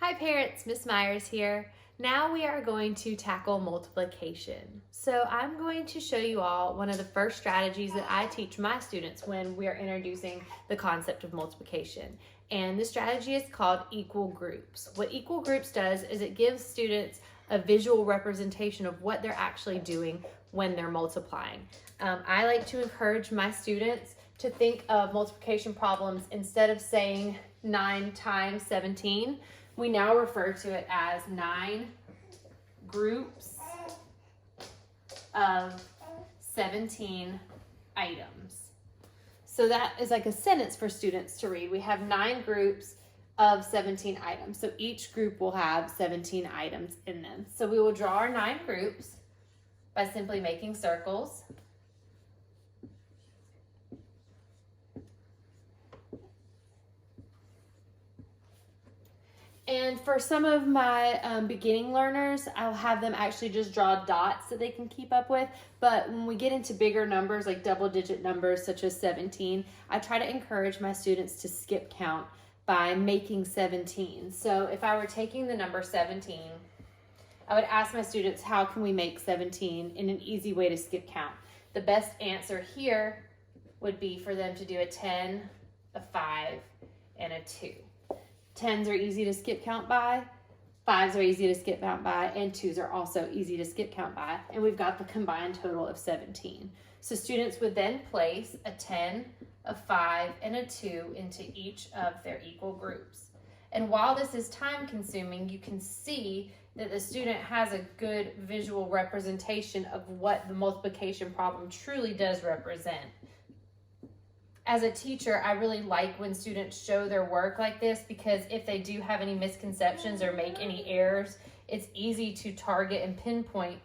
Hi parents, Miss Myers here. Now we are going to tackle multiplication. So I'm going to show you all one of the first strategies that I teach my students when we are introducing the concept of multiplication. And this strategy is called equal groups. What equal groups does is it gives students a visual representation of what they're actually doing when they're multiplying. I like to encourage my students to think of multiplication problems instead of saying 9 times 17. We now refer to it as 9 groups of 17 items. So that is like a sentence for students to read. We have 9 groups of 17 items. So each group will have 17 items in them. So we will draw our 9 groups by simply making circles. And for some of my beginning learners, I'll have them actually just draw dots that they can keep up with. But when we get into bigger numbers, like double-digit numbers such as 17, I try to encourage my students to skip count by making 17. So if I were taking the number 17, I would ask my students, how can we make 17 in an easy way to skip count? The best answer here would be for them to do a 10, a 5, and a 2. 10s are easy to skip count by, 5s are easy to skip count by, and 2s are also easy to skip count by. And we've got the combined total of 17. So students would then place a 10, a 5, and a 2 into each of their equal groups. And while this is time consuming, you can see that the student has a good visual representation of what the multiplication problem truly does represent. As a teacher, I really like when students show their work like this, because if they do have any misconceptions or make any errors, it's easy to target and pinpoint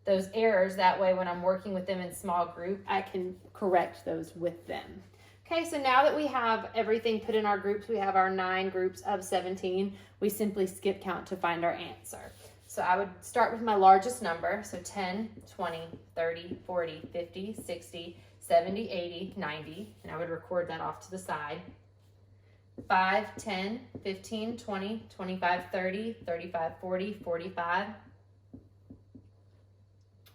those errors. That way, when I'm working with them in small group, I can correct those with them. Okay, so now that we have everything put in our groups, we have our 9 groups of 17, we simply skip count to find our answer. So I would start with my largest number, so 10, 20, 30, 40, 50, 60, 70, 80, 90, and I would record that off to the side. 5, 10, 15, 20, 25, 30, 35, 40, 45.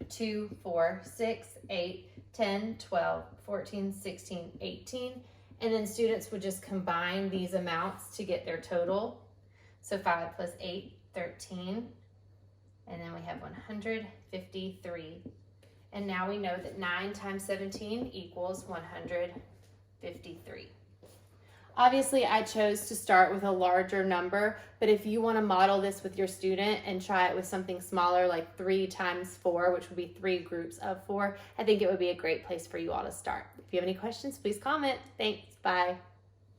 2, 4, 6, 8, 10, 12, 14, 16, 18. And then students would just combine these amounts to get their total. So 5 plus 8, 13. And then we have 153. And now we know that 9 times 17 equals 153. Obviously, I chose to start with a larger number, but if you want to model this with your student and try it with something smaller, like 3 times 4, which would be 3 groups of 4, I think it would be a great place for you all to start. If you have any questions, please comment. Thanks. Bye.